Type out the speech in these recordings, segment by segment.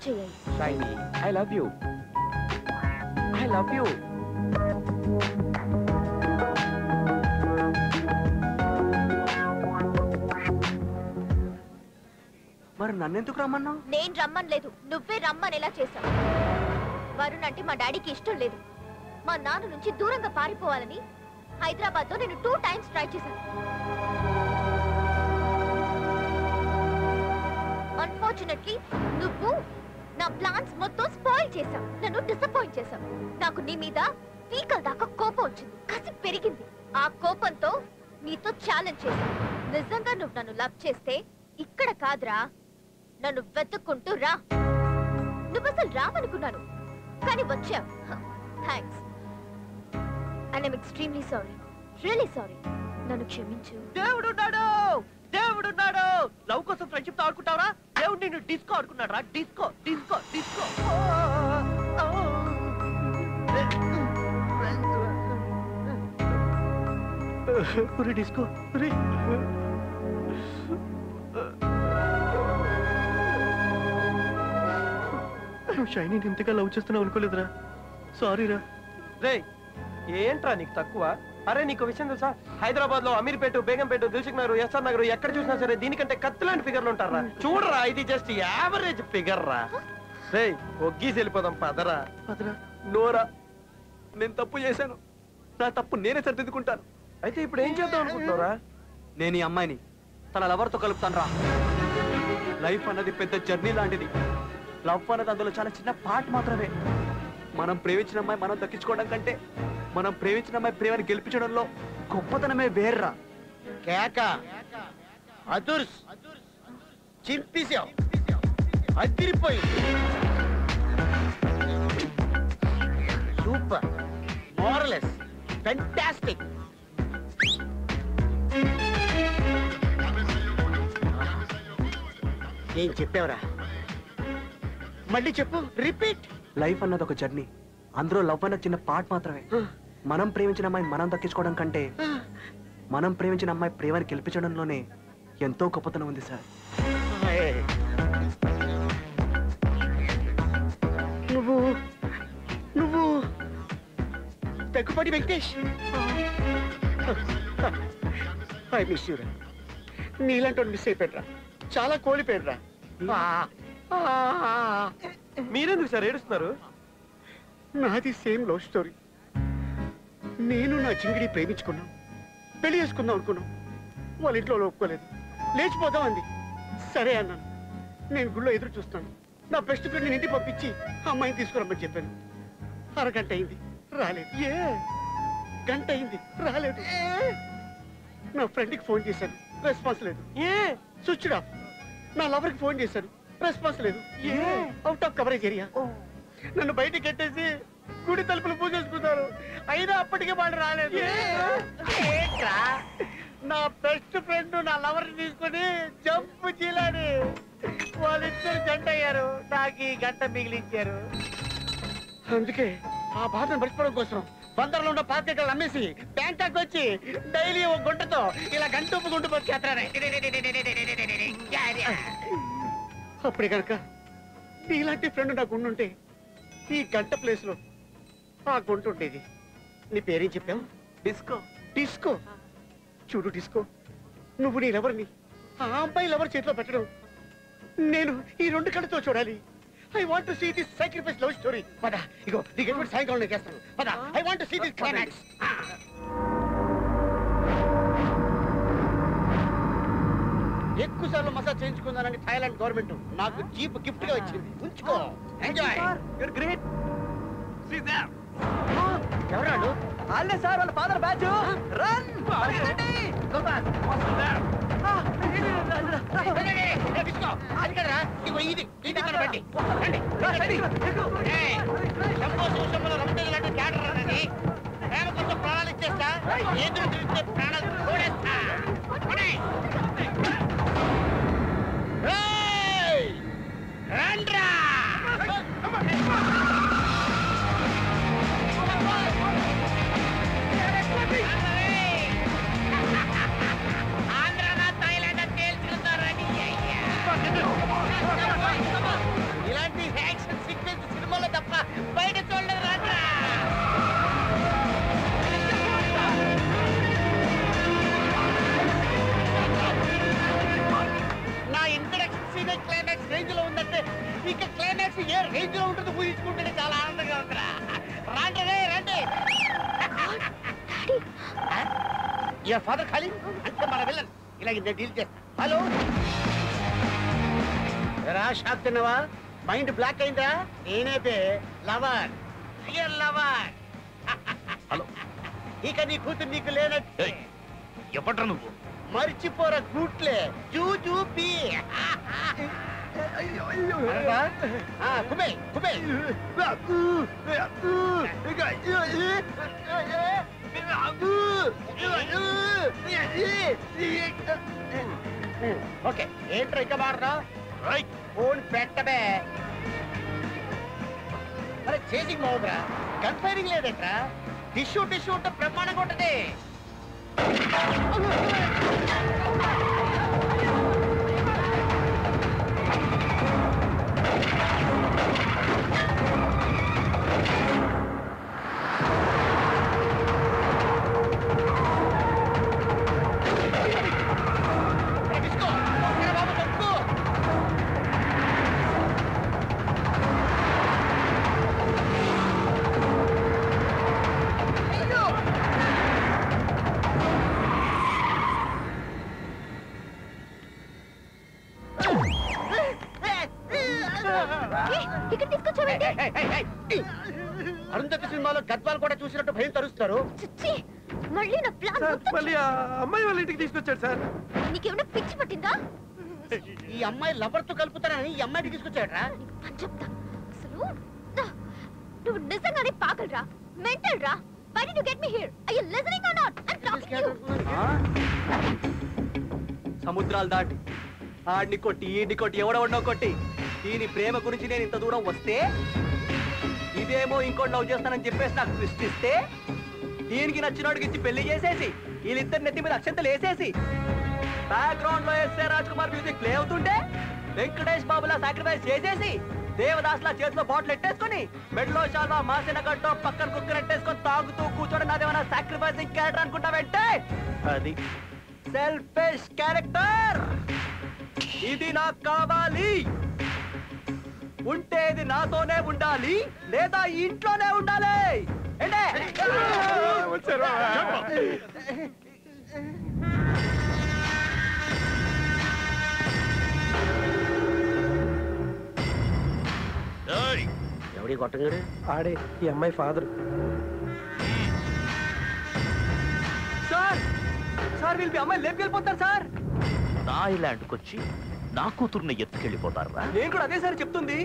చేయాలి. Shiny I love you. I love you. మరి నన్నెందుకు రమ్మన్నావు? నేను రమ్మనలేదు, నువ్వే రమ్మనేలా చేశావు. వరుణ్ అంటే మా డాడీకి ఇష్టం లేదు. మా నాన్న నుంచి దూరంగా పారిపోవాలని హైదరాబాద్ లో నేను 2 times ట్రై చేశాను. అన్ఫార్చునేట్లీ నువ్వు నా ప్లాన్స్ మొత్తం స్పాయిల్ చేశావు. నన్ను డిసప్పాయింట్ చేశావు. నాకు నీ మీద పీకల దాకా కోపం వచ్చింది, కసి పెరిగింది. ఆ కోపంతో నీతో ఛాలెంజ్ చేశాను. నిజంగా నువ్వు నన్ను లవ్ చేస్తే ఇక్కడ కాదురా, నన్ను వెతుక్కుంటూ రా. నువ్వు అసలు రావనుకున్నాను, కానీ వచ్చావు. Thanks. And I'm extremely sorry, really sorry. నన్ను క్షమించు. దేవుడున్నాడు, దేవుడున్నాడు. లవ్ కోసం ఫ్రెండ్షిప్ తో ఆడుకుంటావరా? దేవుడు నిన్ను డిస్కో ఆడుకున్నాడు రా. Disco disco disco. డిస్కో నువ్వు షైనీ ఇంతగా లవ్ చేస్తున్నావు అనుకోలేదురా. సారీ రా. రే ఏంట్రా నీకు తక్కువ? అరే నీకు విషయం తెలుసా? హైదరాబాద్ లో అమీర్పేట, బేగంపేట, దిల్సుఖ్ నగర్, ఎస్ఆర్ నగర్ ఎక్కడ చూసినా సరే దీనికంటే కత్తిలాంటి ఫిగర్లు ఉంటారా. చూడరా, ఇది జస్ట్ యావరేజ్ ఫిగర్ రా. రే ఒగ్గీసి వెళ్ళిపోదాం పదరా. పదరా. నోరా, నేను తప్పు చేశాను. నా తప్పు నేనే సరిదిద్దుకుంటాను. అయితే ఇప్పుడు ఏం చేద్దాం అనుకుంటున్నారా? నేను ఈ అమ్మాయిని తన లవర్తో కలుపుతాను రా. లైఫ్ అన్నది పెద్ద జర్నీ లాంటిది. లవ్ అన్నది అందులో చాలా చిన్న పార్ట్ మాత్రమే. మనం ప్రేమించిన అమ్మాయి మనం దక్కించుకోవడం కంటే మనం ప్రేమించిన అమ్మాయి ప్రేమని గెలిపించడంలో గొప్పతనమే వేర్రా. కేక అదుర్స్ చింపేశావు, అదిరిపోయి సూపర్, మోరలెస్, ఫెంటాస్టిక్. ఏం చెప్పావురా? మళ్ళీ చెప్పు, రిపీట్. లైఫ్ అన్నది ఒక జర్నీ, అందులో లవ్ అన్నది చిన్న పార్ట్ మాత్రమే. మనం ప్రేమించిన అమ్మాయి మనం దక్కించుకోవడం కంటే మనం ప్రేమించిన అమ్మాయి ప్రేమని గెలిపించడంలోనే ఎంతో గొప్పతనం ఉంది సార్. నువ్వు నువ్వు దగ్గుపాటి వెంకటేష్. ఐ మిస్ యూరా. నీలాంటి మిస్ అయిపోయారా, చాలా కోల్పోయారా. మీరెందుకు సార్ ఏడుస్తున్నారు? నాది సేమ్ లవ్ స్టోరీ. నేను నా చింగిడి ప్రేమించుకున్నాం, పెళ్లి చేసుకుందాం అనుకున్నాం. వాళ్ళ ఇంట్లో ఒప్పుకోలేదు, లేచిపోదాం అంది. సరే అన్నాను. నేను గుళ్ళో ఎదురు చూస్తాను. నా బెస్ట్ ఫ్రెండ్ నేను ఇంటికి పంపించి అమ్మాయిని తీసుకురమ్మని చెప్పాను. అరగంట అయింది, రాలేదు. గంట అయింది, రాలేదు. నా ఫ్రెండ్కి ఫోన్ చేశాను, రెస్పాన్స్ లేదు. Switch off. నా లవర్కి ఫోన్ చేశాను, రెస్పాన్స్ లేదు. Out of coverage area. నన్ను బయటికి కట్టేసి గుడి తలుపులు పూజేసుకున్నారు. అయినా అప్పటికే వాళ్ళు రాలేదు. నా బెస్ట్ ఫ్రెండ్ నా లవర్ తీసుకుని జంపు చీలాడి వాళ్ళిద్దరు జంట అయ్యారు. నాకు ఈ గంట మిగిలించారు. అందుకే ఆ బాధను మర్చిపోవడం కోసం బందర్లో ఉన్న పాత్రికలు అమ్మేసి బ్యాంకాక్ వచ్చి డైలీ ఒక గుంటతో ఇలా గంట గుంటు పచ్చేస్తానే. అప్పుడే కనుక నీలాంటి ఫ్రెండ్ నాకు ఉండుంటే ఈ గంట ప్లేస్ లో ఆ గుంట ఉండేది. నీ పేరేం చెప్పావు? డిస్కో. డిస్కో. చూడు డిస్కో, నువ్వు నీ లవర్ని ఆ అమ్మాయి లవర్ చేతిలో పెట్టడం నేను ఈ 2 కళ్ళతో చూడాలి. I want to see this sacrifice love story. పద, ఇగో నీకు ఎప్పుడు సాయంకాలం నేను చేస్తాను. పద, I want to see this climax. ఎక్కువ సార్లు మసాజ్ చేయించుకుందానని థాయిలాండ్ గవర్నమెంట్ నాకు జీప్ గిఫ్ట్ గా ఇచ్చింది. ఉంచుకో, enjoy. You're great. See there. ఎవరాడు? అల్లే సార్, వాళ్ళ ఫాదర్ బ్యాచ్. రన్ పరిగెత్తండి. Go back. అది కదరా, ఇగో ఇది కనబడి రమటేజ్ క్యాడర్ అనేది ప్రేమ కోసం ప్రాణాలు ఇచ్చేస్తా. ఎదురు తిరిగితే ప్రాణాలు తోడేస్తా. రండ్రా. ఆంధ్రనా థాయిలాండ్ తేల్చుకుంటారని ఇలాంటి ఇక క్లైమాక్స్ ఏ రేంజ్ లో ఉంటుందో ఊహించుకుంటే చాలా ఆనందంగా ఉందిరా. రండి రండి. యువర్ ఫాదర్ ఖాళీ అంటే మన విలన్ ఇలా డీల్ చేస్తా. హలో రా, షాక్ తిన్నావా? మైండ్ బ్లాక్ అయిందా? నేనే లవర్, రియల్ లవర్. హలో, ఇక నీ కూతురు నీకు లేనట్టు. ఎవడ్రా నువ్వు? మర్చిపోరా గూట్లే జూజూపి. కుబే కుబే ఓకే. ఏంట్రా ఇంకా మాడరా? ఫోన్ పెట్టబే. అరే చేసింగ్ బాగుందిరా, గన్ ఫైరింగ్ లేదేట్రా? టిష్యూ ఉంటే బ్రహ్మాండంగా ఉంటది. ఇక్కడ తీసుకొచ్చావండి. అరుంధతి సినిమాలో గద్వాలు కూడా చూసినట్టు భయం తరుస్తారు. మళ్ళీ నా ప్లాన్ మళ్ళీ ఆ అమ్మాయి వాళ్ళ ఇంటికి తీసుకొచ్చాడు సార్. నీకేమైనా పిచ్చి పట్టిందా? ఈ అమ్మాయి లవర్ తో కలుపుతానని ఈ అమ్మాయికి తీసుకొచ్చాడరా. నీకు పని చెప్తా. అసలు నువ్వు నిజంగానే పాగలరా, మెంటల్ రా. Why did you get me here? Are you listening or not? I'm talking to you. సముద్రాలు దాటి ఆడిని కొట్టి ఈడిని కొట్టి ఎవడెవడో కొట్టి దీని ప్రేమ గురించి నేను ఇంత దూరం వస్తే ఇదేమో ఇంకోటి లవ్ చేస్తానని చెప్పేసి నాకు ట్విస్ట్ ఇస్తే దీనికి నచ్చినోడికి ఇచ్చి పెళ్లి చేసేసి వీళ్ళిద్దరు నెత్తి మీద అక్షంతలు వేసేసి బ్యాక్గ్రౌండ్ లో S A Raj Kumar music play అవుతుంటే వెంకటేష్ బాబులా సాక్రిఫైస్ చేసేసి దేవదాస్ లా చేతిలో బాటిల్ ఎట్టేసుకుని మెడలో చాలా మాసిన గడ్డో పక్కన కుక్కర్ ఎట్టేసుకొని తాగుతూ కూర్చోడం నాదేమైనా సాక్రిఫైసింగ్ క్యారెక్టర్ అనుకుంటావంటే అది సెల్ఫిష్ క్యారెక్టర్. ఇది నాకు కావాలి. ఉంటే ఇది నాతోనే ఉండాలి, లేదా ఇంట్లోనే ఉండాలి. ఎవడి కొట్టగాడు? ఆడే ఈ అమ్మాయి ఫాదర్. సార్ సార్ వీళ్ళు అమ్మాయి లేపుకెళ్ళిపోతారు సార్. నా ఇలాంటికి వచ్చి నా కూతుర్ని ఎత్తుకెళ్ళిపోతారా? నేను కూడా అదే సార్ చెప్తుంది.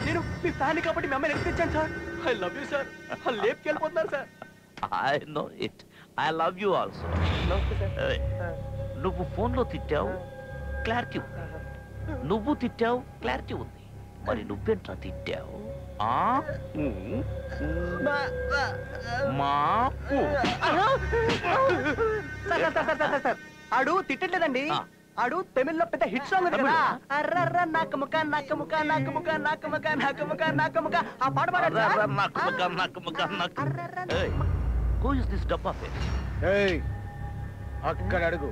నేను మీ ఫ్యాన్ కాబట్టి మీ అమ్మాయిని ఎత్తుకొచ్చాను sir. I love you sir. లేపుకెళ్ళిపోతున్నారు sir. I know it. I love you also. నువ్వు ఫోన్లో తిట్టావు, క్లారిటీ ఉంది. నువ్వు తిట్టావు, క్లారిటీ ఉంది. మరి నువ్వెంట్రా తిట్టావు? సార్ ఆడు తిట్టట్లేదండి. ఆడు తమిళ్లో పెద్ద హిట్ సాంగ్ ఉంది కదా, అర్రర్ర నాకముక నాకముక నాకముక నాకముక నాకముక నాకముక, ఆ పాట పాడాడు. Who is this డబ్బా ఫేస్? అక్కడ అడుగు.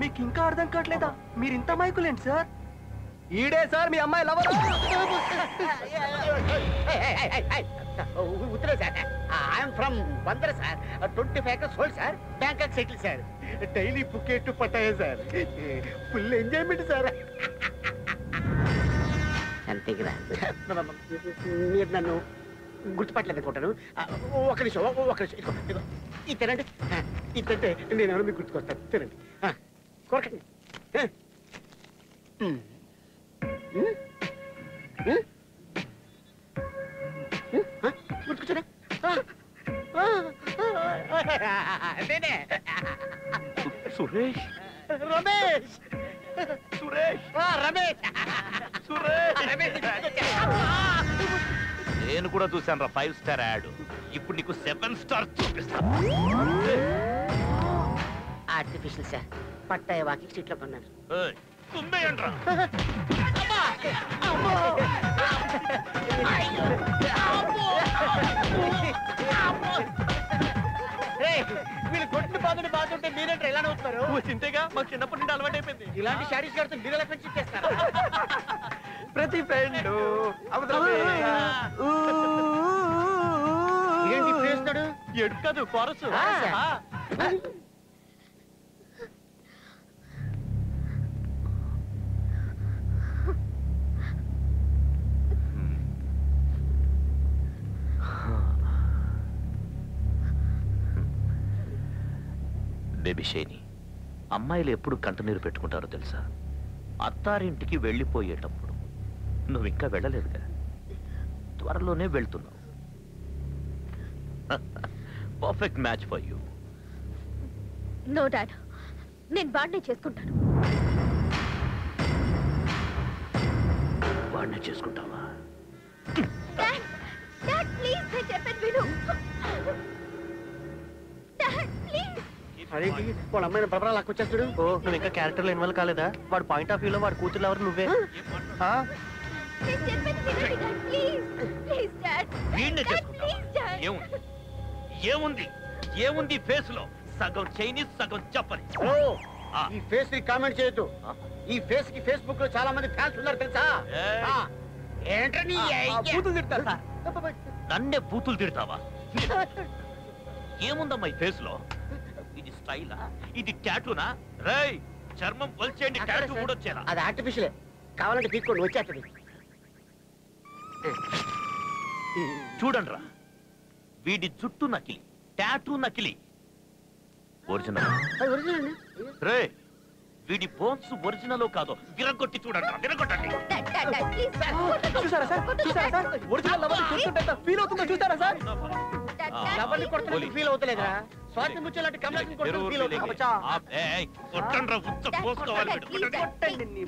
మీకు ఇంకా అర్థం కావట్లేదా? మీరు ఇంత మైకులేండి సార్. ఈడే సార్ మీ అమ్మాయి లవర్. ఉత్తరే sir. I'm from Bandar sir. 25 acres sold sir. Bangkok settle sir. Daily Phuket పట్టాయే సార్. Full enjoyment sir. అంతేగా మీరు నన్ను గుర్తుపట్టలేదు అనుకుంటాను. ఒక నిమిషం. ఇది తినండి. ఇది తింటే నేను ఎవరో మీకు గుర్తుకొస్తాను. తినండి, కొరకండి. గుర్తుకొచ్చారా? నేనే సురేష్. రమేష్. సురేష్. రమేష్. నేను కూడా చూశాను రా 5 స్టార్ యాడ్. ఇప్పుడు నీకు 7 స్టార్ చూపిస్తాను. Artificial sir. Pattaya walking street లో కొన్నాను. తుందేయండ్రా. వీళ్ళు కొట్టిన బాగుంటే మీరేంటారు ఎలా నవ్వుతున్నారు? చింతేగా మాకు చిన్నప్పటి నుండి అలవాటు అయిపోయింది. ఇలాంటి శారీస్ కడితే మీరు ఎలా ఫ్రెండ్షిప్ చేస్తారు? కసి పెండు ఏంటి చేస్తాడు? ఎడుకదు కొరసు బేబీ షేని, అమ్మాయిలు ఎప్పుడు కంటనీరు పెట్టుకుంటారో తెలుసా? అత్తారింటికి వెళ్ళిపోయేటప్పుడు. నువ్వు ఇంకా వెళ్ళలేదుగా, త్వరలోనే వెళ్తున్నావు. Perfect match for you. No dad, నేను వాడినే చేసుకుంటాను. వాడినే చేసుకుంటావా? డాడ్, డాడ్ ప్లీజ్, నేను చెప్పేది విను. Dad please. అదేంటి వాళ్ళ అమ్మాయిని బలబలా లాక్కొచ్చేస్తాడు? ఓ నువ్వు ఇంకా క్యారెక్టర్లో ఇన్వాల్వ్ కాలేదా? వాడు పాయింట్ ఆఫ్ వ్యూలో వాడు కూతురు ఎవరు నువ్వే. నేను చెప్పేది వినండి డాడ్, ప్లీజ్ ప్లీజ్ డాడ్. వీడినే డాడ్ చేసుకుంటావా? Please dad. ఏముంది ఏముంది ఏముంది ఫేస్ లో? సగం చైనీస్ సగం జపనీస్. ఓ ఆ. ఈ ఫేస్ ని కామెంట్ చేయొద్దు. ఆ? ఈ ఫేస్ కి ఫేస్బుక్ లో చాలా మంది ఫ్యాన్స్ ఉన్నారు తెలుసా? ఏయ్. ఆ, ఏంట్రా నీ ఐడియా? కూతురు తిడతారు సార్. నన్నే బూతులు తిడతావా? ఏముందమ్మా ఈ ఫేస్ లో? ఇది స్టైలా? ఇది టాటూనా? రేయ్, చర్మం వల్చేయండి, టాటూ కూడా వచ్చేలా. అది ఆర్టిఫిషియల్, కావాలంటే తీసుకోండి వచ్చేస్తుంది. చూడండి రా, వీడి జుట్టు నకిలి, టాటూ నకిలి. ఒరిజినల్. అది ఒరిజినల్ అండి. రే, వీడి బోన్స్ ఒరిజినల్ కాదో విరగొట్టి చూడండి, విరగొట్టండి. డాడ్ డాడ్ డాడ్ ప్లీజ్ చూసారా సార్? చూసారా సార్? ఒరిజినల్ లవర్ చూస్తుంటే ఫీల్ అవుతుందో చూసారా సార్? ఎవరిని కొడుతున్నట్టు ఫీల్ అవుతలేదురా? స్వాతి ముచ్చేలాంటి కమలాన్ని కొడుతున్నట్టు ఫీల్ అవుతుంది. అబ్బచ్చా. కొట్టండి రా, ఉచ్చ పోసుకోవాలి వీడు. కొట్టండి నీ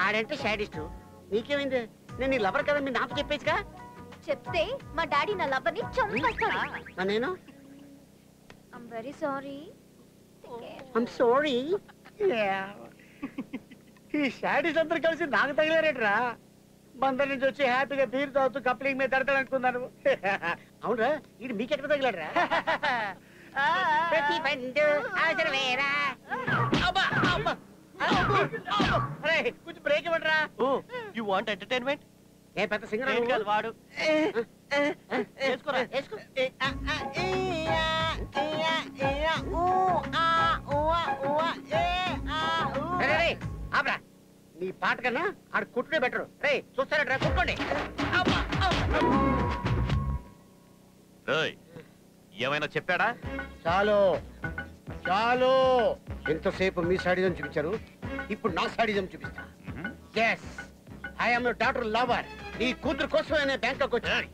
ఆడంటే షాడిస్ట్. నీకేమైంది? నేను నీ లవర్ కదా, మీ నాతో చెప్పేసిగా. చెప్తే మా డాడీ నా లవ్వర్ని చంపేస్తాడు. నేను I'm very sorry. I'm sorry. ఈ షాడిస్ట్ అందరు కలిసి నాకు తగిలారేట్రా? బందర్ నుంచి వచ్చి హ్యాపీగా బీర్ తాగుతూ కప్లింగ్ మీద తడతాడు అనుకున్నాను. అవునరా, ఇది మీకెక్కడ తగిలాడరా? ప్రతి పండు అవసరమేరా. అబ్బా, అబ్బా. అరే, కొంచెం బ్రేక్ ఇవ్వండిరా. Oh you want entertainment? ఏ పెద్ద సింగర్ నేను కాదు వాడు. వేసుకోరా. వేసుకో. ఆబ్రా, నీ పాట కన్నా ఆడు కుట్టునే బెటర్. రే చూస్తారా, కుట్టుకోండి. రేయ్, ఏమైనా చెప్పాడా? చాలు చాలు, ఎంతసేపు మీ సాడిజం చూపించారు, ఇప్పుడు నా సాడిజం చూపిస్తా. Yes, I am your daughter lover. నీ కూతురు కోసమే బ్యాంకాక్ వచ్చాను.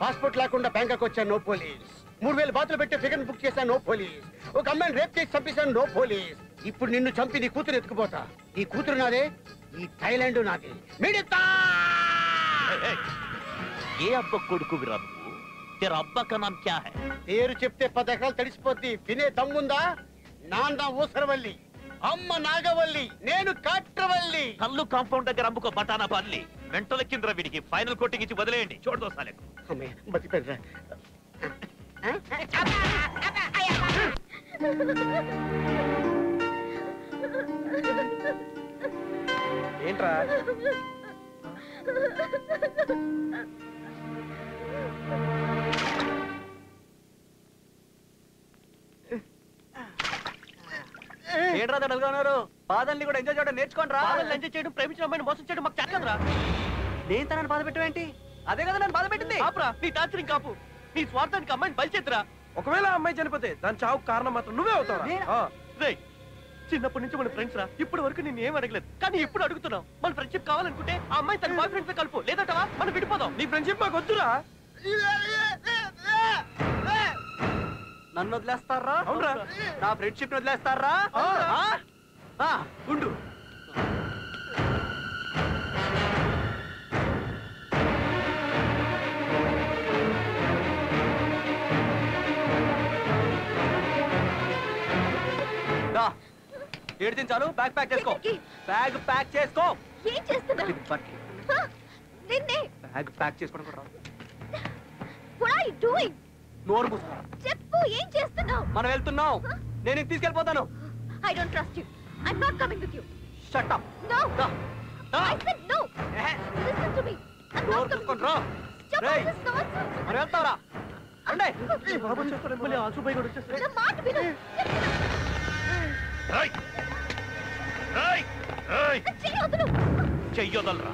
పాస్పోర్ట్ లేకుండా బ్యాంకాక్ వచ్చాను, నో పోలీస్. 3000 బాతులు పెట్టి ఫిగర్ బుక్ చేశాను, నో పోలీస్. ఒక అమ్మాయిని రేప్ చేసి చంపేశాను, నో పోలీస్. ఇప్పుడు నిన్ను చంపి నీ కూతురు ఎత్తుకుపోతా. ఈ కూతురు నాదే, ఈ థైలాండ్ నాది. మిడతా ఏ అబ్బ కొడుకు విరా నువ్వు? తెరా అబ్బా కా నామ్ క్యా హై? పేరు చెప్తే 10 ఎకరాలు తడిసిపోద్ది. వినే దమ్ముందా? నాన్న ఊసరవల్లి, అమ్మ నాగవల్లి, నేను కాట్రవల్లి. కల్లు కాంపౌండ్ దగ్గర అమ్ముకో బటానా బల్లి. మెంటలెక్కిందిరా వీడికి. ఫైనల్ కోటింగ్ ఇచ్చి వదిలేయండి, చూడదోసాలకు. అమ్మయ్య, బతికిపోయాడురా. ఏంట్రా? ఏంట్రా తడలుగా ఉన్నారు? బాధల్ని కూడా ఎంజాయ్ చేయడం నేర్చుకోండి రా. బాధలు ఎంజాయ్ చేయడం, ప్రేమించిన అమ్మాయిని మోసం చేయడం మాకు చేతకదరా. నేను తనని బాధ పెట్టవేంటి? అదే కదా నన్ను బాధ పెట్టింది. ఆపురా, నీ టార్చరింగ్ కాపు. నీ స్వార్థానికి అమ్మాయిని బలిచేద్దురా. ఒకవేళ ఆ అమ్మాయి చనిపోతే దాని చావుకు కారణం మాత్రం నువ్వే అవుతావా? నేనా? రేయ్, చిన్నప్పటి నుంచి మన ఫ్రెండ్స్ రా. ఇప్పటి వరకు నేను ఏం అడగలేదు, కానీ ఇప్పుడు అడుగుతున్నావు. మన ఫ్రెండ్షిప్ కావాలనుకుంటే ఆ అమ్మాయి తన బాయ్ ఫ్రెండ్స్ కలుపు, లేదంటవా మనం విడిపోదాం. నీ ఫ్రెండ్షిప్ మాకు వద్దురా. నన్ను వదిలేస్తారా? అవునురా. నా ఫ్రెండ్షిప్ వదిలేస్తారా? ఉండు. ఏడు చాలు, బ్యాగ్ ప్యాక్ చేసుకో. బ్యాగ్ ప్యాక్ చేసుకో. ఏం చేస్తున్నా? నిన్నే. బ్యాగ్ ప్యాక్ చేసుకోవడం కూడా రాదు. What are you doing? నోరు మూసుకో. చెప్పు, ఏం చేస్తున్నావు? మనం వెళ్తున్నాం. నేను తీసుకెళ్ళిపోతాను. I don't trust you. I'm not coming with you. Shut up. No. Da. I said no. Listen to me. I'm not coming with you. Stop all this nonsense. మరి వెళ్తావరా? అంటే బాబు వచ్చేస్తాడు, మళ్ళీ ఆసుబాయి కూడా వచ్చేస్తాడు. నా మాట విను. చెయ్యొద్దు. చెయ్యొదలరా.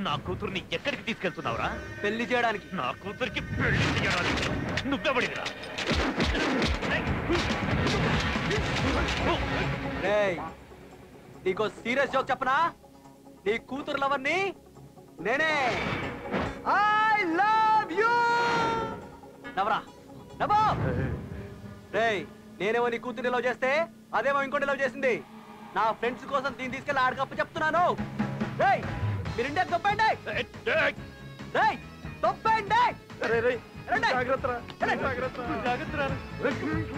నా కూతుర్ని ఎక్కడికి తీసుకెళ్తున్నావురా? పెళ్లి చేయడానికి. నా కూతురికి పెళ్లి చేయడానికి నువ్వెవడిరా? రేయ్, నీకో సీరియస్ జోక్ చెప్పనా? నీ కూతురు లవర్ని నేనే. I love you. నవరా నవ్వు. రేయ్, నేనేమో నీ కూతుర్ని లవ్ చేస్తే అదేమో ఇంకోటి లవ్ చేసింది. నా ఫ్రెండ్స్ కోసం దీన్ని తీసుకెళ్ళి ఆడకప్ప చెప్తున్నాను. రేయ్, మీరు ఇండియా తొప్పండి. రేయ్, తొప్పండి.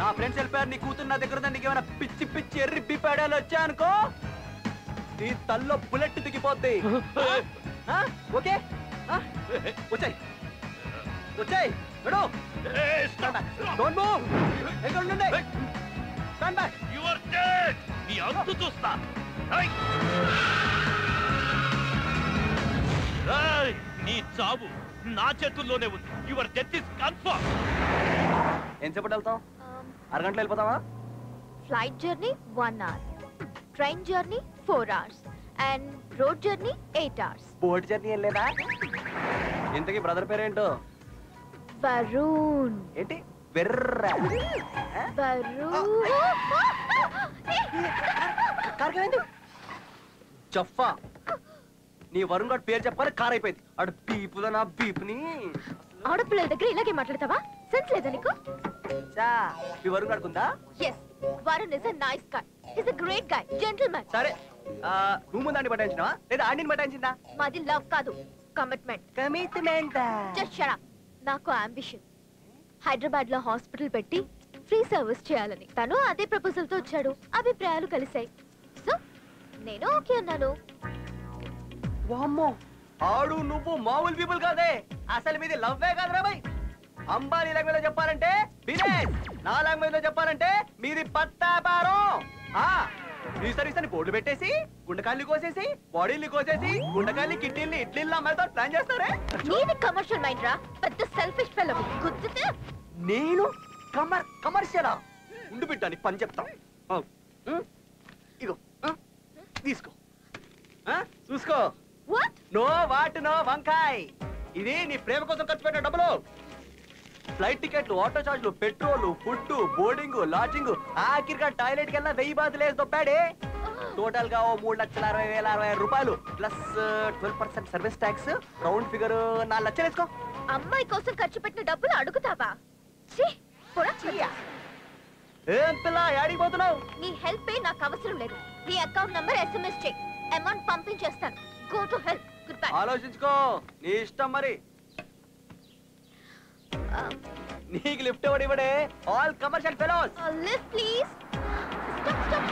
నా ఫ్రెండ్స్ వెళ్ళిపోయారు. నీ కూతురు నా దగ్గర నీకు ఏమైనా పిచ్చి పిచ్చి ఎర్రి బిప్పాడాలు వచ్చాయనుకో, నీ తల్లో బుల్లెట్ దిగిపోద్ది. ఓకే, వచ్చాయి వచ్చాయి. Don't move. ఎక్కడ ఉండండి. Stand back. You are dead. నీ అంతు చూస్తా. నీ చావు నా చేతుల్లోనే ఉంది. Your death is confirm. ఎంతసేపటి వెళ్తాం? అరగంటలో వెళ్ళిపోతావా? Flight journey 1 hour, train journey 4 hours and road journey 8 hours. Boat journey ఏం లేదా? ఇంతకీ బ్రదర్ పేరేంటో? వరుణ్. ఏంటి వెర్ర? వరుణ్. జఫా. నీ వరుణ్ గారి పేరు చెప్పాలి, కార్ అయిపోయింది. అడు బీపుదా నా బీపుని. ఆడపిల్లల దగ్గర ఇలాగే మాట్లాడతావా? సెన్స్ లేదా నీకు? మీ వరుణ్ గాడుకుందా? Yes, Varun is a nice guy. Is a great guy, gentleman. సరే, నువ్వు ముందాన్ని పట్టించినావా లేదా ఆడిని పట్టించిందా? మాది లవ్ కాదు, commitment. Commitment. Just shut up. నాకు అంబిషన్ హైదరాబాద్ లో హాస్పిటల్ పెట్టి ఫ్రీ సర్వీస్ చేయాలని. తను అదే ప్రపోజల్ తో వచ్చాడు. అభిప్రాయాలు కలిసాయి. సో నేను ఓకే అన్నాను. వామ్మో, ఆడు నువ్వు మామూలు పీపుల్ కాదే. అసలు మీది లవ్వే కాదురా బై. అంబానీ లాంగ్వేజ్ లో చెప్పాలంటే బిజినెస్, నా లాంగ్వేజ్ లో చెప్పాలంటే మీది పట్టాపారం. ఈ సర్వీస్ అని బోర్డు పెట్టేసి గుండెకాయలు కోసేసి బాడీలు కోసేసి గుండెకాయలు కిడ్నీలు ఇడ్లీలు అమ్మాయితో ప్లాన్ చేస్తారే. నీది కమర్షియల్ మైండ్ రా, పెద్ద సెల్ఫిష్ ఫెలో. గుర్తుతే నేను కమర్షియలా? ఉండు బిడ్డ, నీ పని చెప్తా. ఇగో తీసుకో, చూసుకో. వాట్? నో వాట్ నో వంకాయ్. ఇది నీ ప్రేమ కోసం ఖర్చు పెట్టిన డబ్బులు. ఫ్లైట్ టికెట్లు, ఆటో చార్జ్లు, పెట్రోల్, ఫుడ్, బోర్డింగ్, లాడ్జింగ్, ఆఖరిగా టాయిలెట్ కెళ్ళా 1000 బాతులు వేసి దొప్పాడే. టోటల్ గా 3,60,65,000 రూపాయలు plus 12% service tax. Round figure 4 లక్షలు వేసుకో. అమ్మాయి కోసం ఖర్చు పెట్టిన డబ్బులు అడుగుతావా? ఏం పిల్ల, యాడికి పోతున్నావు? నీ హెల్ప్ నాకు అవసరం లేదు. నీ అకౌంట్ నంబర్ SMS చేయి, అమౌంట్ పంపించేస్తాను. Go to help. Good bye. ఆలోచించుకో, నీ ఇష్టం మరి. నీకు లిఫ్ట్ ఎవడు ఇవ్వడే? All commercial fellows. Lift please. Stop.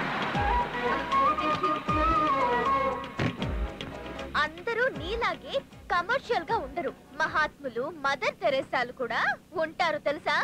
అందరూ నీలాగే కమర్షియల్ గా ఉండరు. మహాత్ములు, మదర్ తెరేసాలు కూడా ఉంటారు తెలుసా?